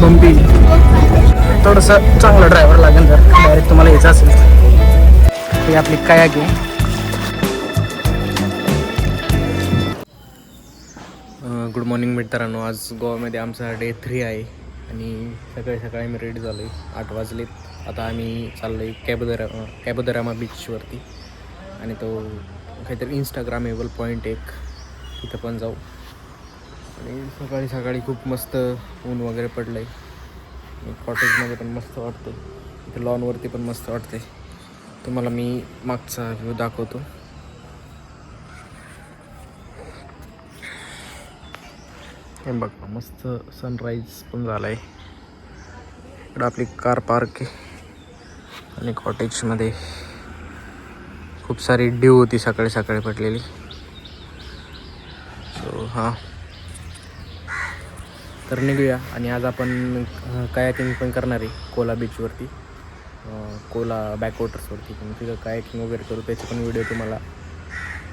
Bumpy, थोडंसं चांगलं driver लागेल जर डायरेक्ट तुम्हाला यायचं असेल. ही आपली कायाक आहे. गुड मॉर्निंग मित्रांनो. आज गोव्यामध्ये आमचा डे 3 आहे आणि सकाळी सकाळी आम्ही रेडी झालो आहे. 8 वाजलेत. आता आम्ही चाललो आहे कॅबोदरामा बीचवरती आणि तो काहीतरी इंस्टाग्रामेबल पॉईंट एक, तिथं पण जाऊ. आणि सकाळी सकाळी खूप मस्त ऊन वगैरे पडलं आहे. कॉटेजमध्ये पण मस्त वाटतं, इथे लॉनवरती पण मस्त वाटते. तुम्हाला मी मागचा व्ह्यू दाखवतो. हे बघा, मस्त सनराईज पण झाला आहे. इकडं आपली कार पार्क आहे आणि कॉटेजमध्ये खूप सारी ड्यू होती सकाळी सकाळी पडलेली. सो हां, तर निघूया. आणि आज आपण कायाकिंग पण करणार आहे कोला बीचवरती, कोला बॅकवॉटर्सवरती. पण तिथं कायाकिंग वगैरे करू, त्याचे पण व्हिडिओ तुम्हाला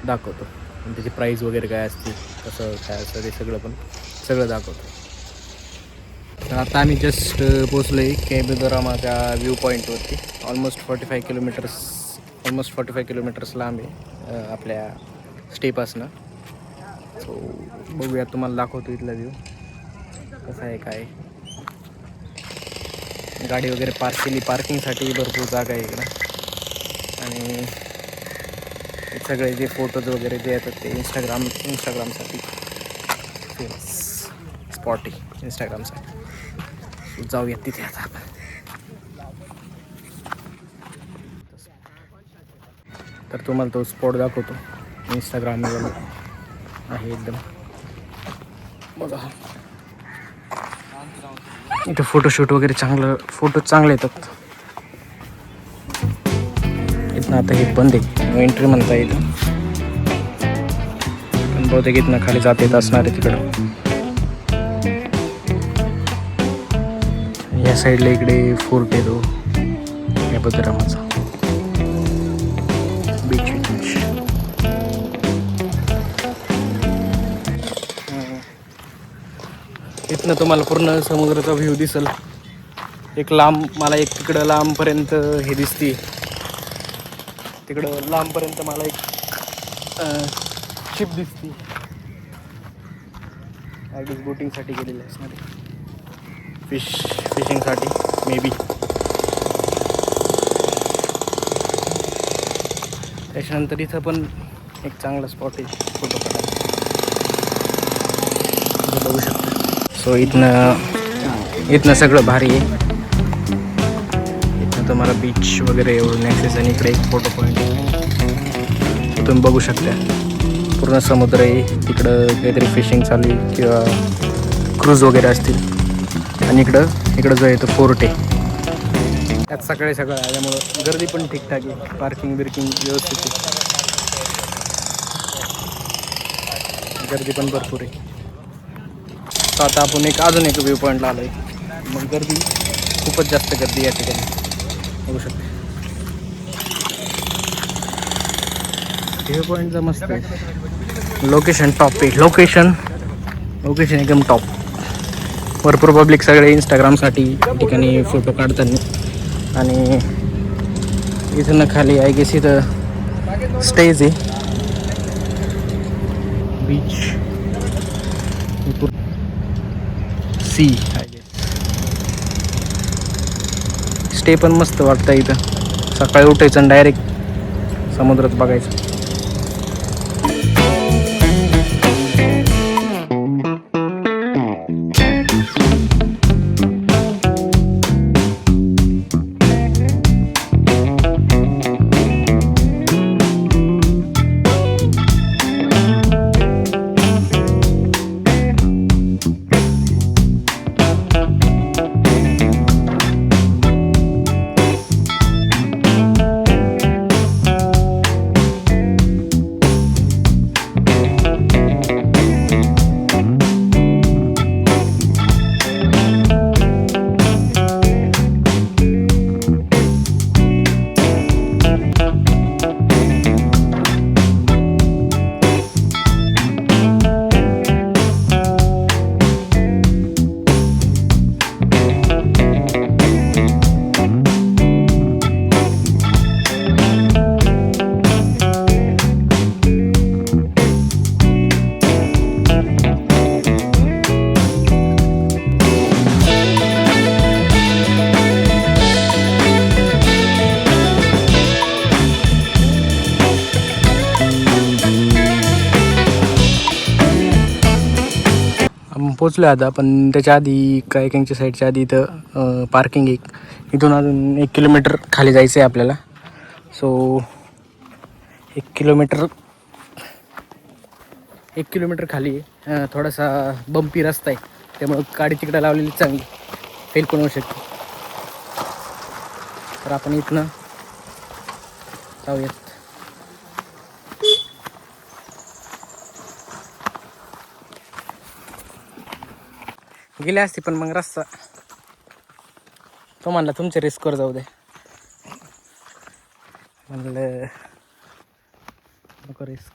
दाखवतो. आणि त्याची प्राईस वगैरे काय असते, कसं काय असतं ते सगळं दाखवतो. तर आता आम्ही जस्ट पोचलो आहे कॅबोदरामाच्या व्ह्यू पॉईंटवरती. ऑलमोस्ट 45 किलोमीटर्स लांब आहे आपल्या स्टेपासनं. सो बघूया, तुम्हाला दाखवतो इथला व्ह्यू कसं आहे काय. गाडी वगैरे पार्क केली, पार्किंगसाठी भरपूर जागा आहे इकडं. आणि सगळे जे फोटोज वगैरे जे येतात ते इंस्टाग्रामसाठी फेमस स्पॉट आहे इंस्टाग्रामसाठी. जाऊया तिथे आता आपण. तर तुम्हाला तो स्पॉट दाखवतो. इंस्टाग्रामवर आहे एकदम, बघा. इथं फोटोशूट वगैरे फोटो चांगले येतात. इथनं आता हे बंद आहे, एंट्री म्हणता इथं, पण बहुतेक इथनं खाली जात येत असणार आहे तिकडं. या साईडला इकडे फोर्ट येतो कॅबोदरामाचा बीच. इथनं तुम्हाला पूर्ण समुद्राचा व्ह्यू दिसेल. मला एक तिकडं लांबपर्यंत हे दिसते. तिकडं लांबपर्यंत मला एक शिप दिसते. ॲडीच बोटिंगसाठी गेलेली असणार, फिशिंगसाठी मे बी. त्याच्यानंतर इथं पण एक चांगला स्पॉट आहे फोटो काढायला, बघू शकता. सो इथनं सगळं भारी आहे. इथनं तुम्हाला बीच वगैरे एवढं ॲक्सेस. आणि इकडे एक फोटो पॉईंट आहे, तुम्ही बघू शकता. पूर्ण समुद्र आहे तिकडं, काहीतरी फिशिंग चालू आहे किंवा क्रूज वगैरे असतील. आणि इकडं जो आहे तो फोर्ट आहे. त्यात सगळं आल्यामुळं गर्दी पण ठीकठाक आहे, पार्किंग व्यवस्थित आहे, गर्दी पण भरपूर आहे. तर आता आपण अजून एक व्ह्यू पॉईंटला आलो आहे. मग खूपच जास्त गर्दी या ठिकाणी बघू शकते. व्ह्यू पॉईंटचं मस्त आहे. लोकेशन टॉप आहे. लोकेशन एकदम टॉप. भरपूर पब्लिक सगळे इंस्टाग्रामसाठी ठिकाणी फोटो काढतात. आणि इथं खाली आय गेस इथं स्टेज आहे. Beach sea I guess. Stay पण मस्त वाटतं इथं. सकाळी उठायचं आणि डायरेक्ट समुद्रात बघायचं. पोचलो आहे आता. पण त्याच्या आधी कायकिंगच्या साईडच्या आधी इथं पार्किंग इथून अजून 1 किलोमीटर खाली जायचं आहे आपल्याला. सो 1 किलोमीटर खाली आहे. थोडासा बंपी रस्ता आहे, त्यामुळं गाडी तिकडे लावलेली चांगली, फेल पण होऊ शकते. तर आपण इथनं जाऊयात. गेले असते पण मग रस्ता तो म्हणला तुमच्या रिस्कवर जाऊ दे, म्हणलं नको रिस्क.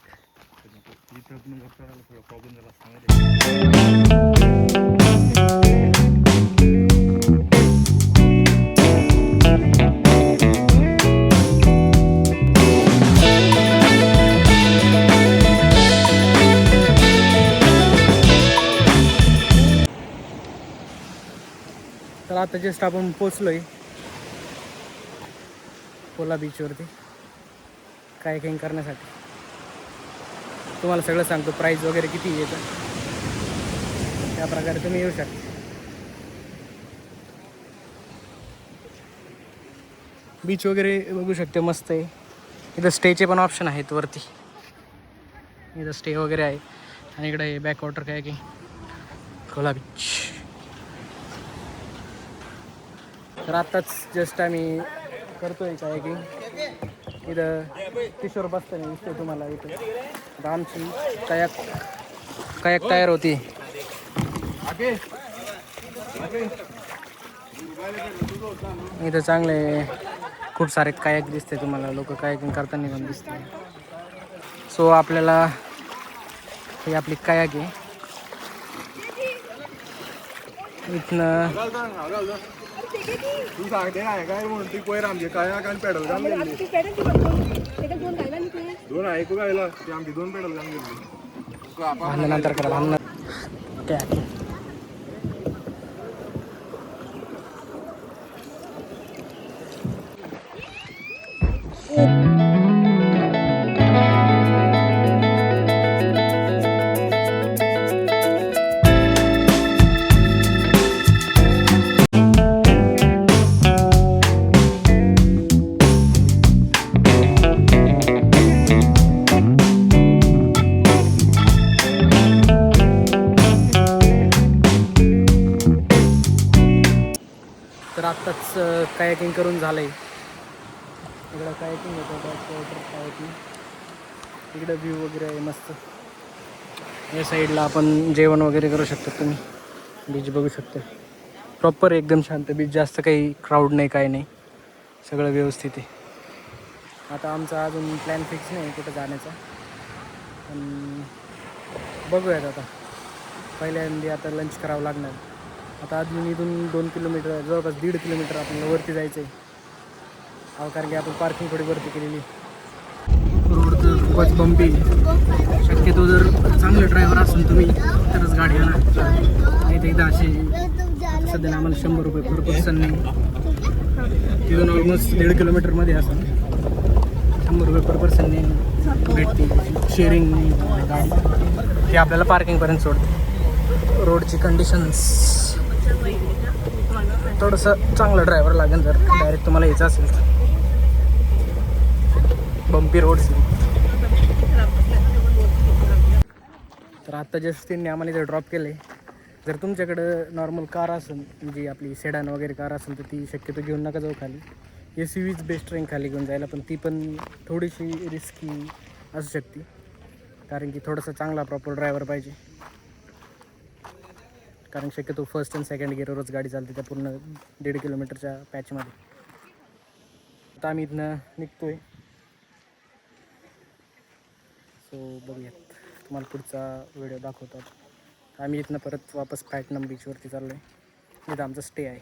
तर आता जस्ट आपण पोचलोय पोला बीचवरती कायकिंग करण्यासाठी. तुम्हाला सगळं सांगतो, प्राईस वगैरे किती येतं, त्या प्रकारे तुम्ही येऊ शकता. बीच वगैरे बघू शकते, मस्त आहे. इथं स्टेचे पण ऑप्शन आहेत वरती, इथं स्टे वगैरे आहे. आणि इकडे आहे बॅकवॉटर कायकिंग कोला बीच. तर आत्ताच जस्ट आम्ही करतोय कायकिंग. इथं किशोर बसताना दिसतोय तुम्हाला. इथं आता आमची कायाक तयार होती. इथं चांगले खूप सारे कायाक दिसते तुम्हाला, लोक कायाकिंग करताना पण दिसते. सो आपल्याला ही आपली कायाक आहे. इथनं तू सांगते काय काय म्हणते कोयर आमचे काय आणि पेडल घालून गेली. दोन ऐकू गायला ते आमची 2 पेडल घालून गेली. भांडणानंतर करा भांडण. तर आत्ताच कायाकिंग करून झालं आहे. इकडं कायाकिंग होतं, कायाकिंग. इकडं व्ह्यू वगैरे आहे मस्त. या साईडला आपण जेवण वगैरे करू शकतो तुम्ही. बीच बघू शकता, प्रॉपर एकदम शांत बीच, जास्त काही क्राऊड नाही, काय नाही, सगळं व्यवस्थित आहे. आता आमचा अजून प्लॅन फिक्स नाही कुठं जाण्याचा, पण बघूयात आता. पहिल्यांदा आता लंच करावं लागणार. आता अजून इथून 2 किलोमीटर, जवळपास 1.5 किलोमीटर आपल्याला वरती जायचं आहे. कारण की आपण पार्किंग थोडी वरती केलेली. रोड तर खूपच बंपी. शक्यतो जर चांगलं ड्रायव्हर असेल तुम्ही तरच गाडी आणा. नाही तर एकदा असे सध्या आम्हाला 100 रुपये पर पर्सन नाही. तिथून ऑलमोस्ट 1.5 किलोमीटरमध्ये असेल, 100 रुपये पर पर्सन नाही भेटते. शेअरिंग गाडी ती आपल्याला पार्किंगपर्यंत सोडते. रोडची कंडिशन्स थोडंसं चांगलं ड्रायव्हर लागेल जर डायरेक्ट तुम्हाला यायचं असेल तर. Bumpy roads. तर आत्ता जस्ट त्यांनी आम्हाला इथे ड्रॉप केलं आहे. जर तुमच्याकडं नॉर्मल कार असेल, जी आपली सेडान वगैरे कार असेल, तर ती शक्यतो घेऊन नका जाऊ खाली. SUVच बेस्ट ट्रेन खाली घेऊन जायला, पण ती पण थोडीशी रिस्की असू शकते, कारण की थोडासा चांगला प्रॉपर ड्रायव्हर पाहिजे. कारण शक्यतो फर्स्ट अँड सेकंड गिअरवरच गाडी चालते त्या पूर्ण 1.5 किलोमीटरच्या पॅचमध्ये. आता आम्ही इथनं निघतो आहे. सो बघूयात, तुम्हाला पुढचा व्हिडिओ दाखवतो. आम्ही इथनं परत वापस प्लॅटिनम बीचवरती चाललो आहे, इथं आमचा स्टे आहे.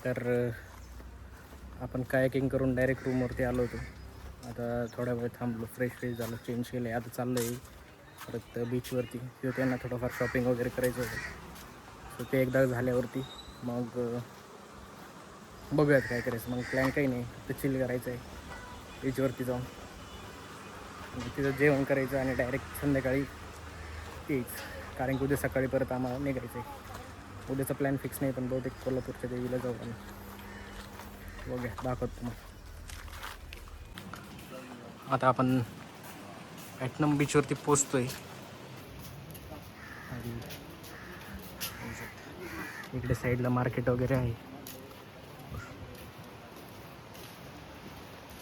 तर आपण कायाकिंग करून डायरेक्ट रूमवरती आलो होतो. आता थोड्या वेळ थांबलो, फ्रेश झालं, चेंज केलं आहे. आता चाललो आहे परत बीचवरती. तिथं त्यांना थोडंफार शॉपिंग वगैरे करायचं होतं. सो ते एकदा झाल्यावरती मग बघूयात काय करायचं. मग प्लॅन काही नाही, तर चिल करायचं आहे बीचवरती जाऊन. तिथं जेवण करायचं आणि डायरेक्ट संध्याकाळी यायचं, कारण की उद्या सकाळी परत आम्हाला निघायचं आहे. उद्याचा प्लॅन फिक्स नाही, पण बहुतेक कोल्हापूरच्या देवीला जाऊ आणि बघूया, दाखवतो तुम्हाला. आता आपण पॅटनम बीचवरती पोचतो आहे आणि इकडे साईडला मार्केट वगैरे आहे.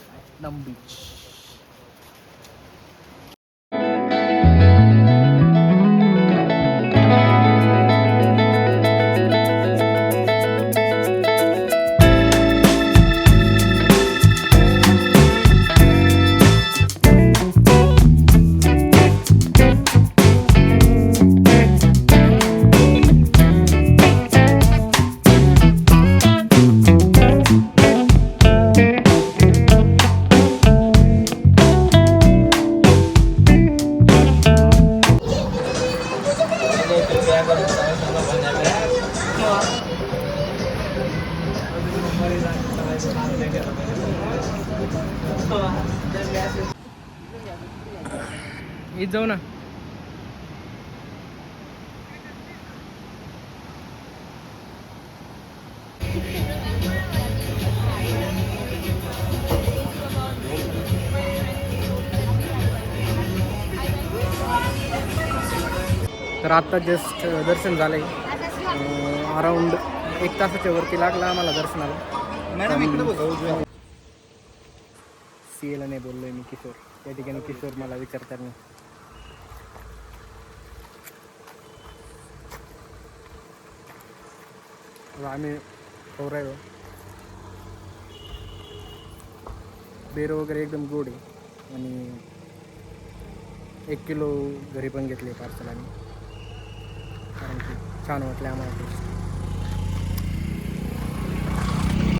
पॅटनम बीच. इथं जाऊ ना. तर आत्ता जस्ट दर्शन झालं आहे. अराऊंड 1 तासाच्या वरती लागला आम्हाला दर्शनाला. सीएला नाही बोललो आहे मी, किशोर. त्या ठिकाणी किशोर मला विचारतात नाही. आम्ही खवराय बेर वगैरे एकदम गोड आहे. आणि 1 किलो घरी पण घेतले पार्सल आम्ही, कारण की छान वाटले आम्हाला.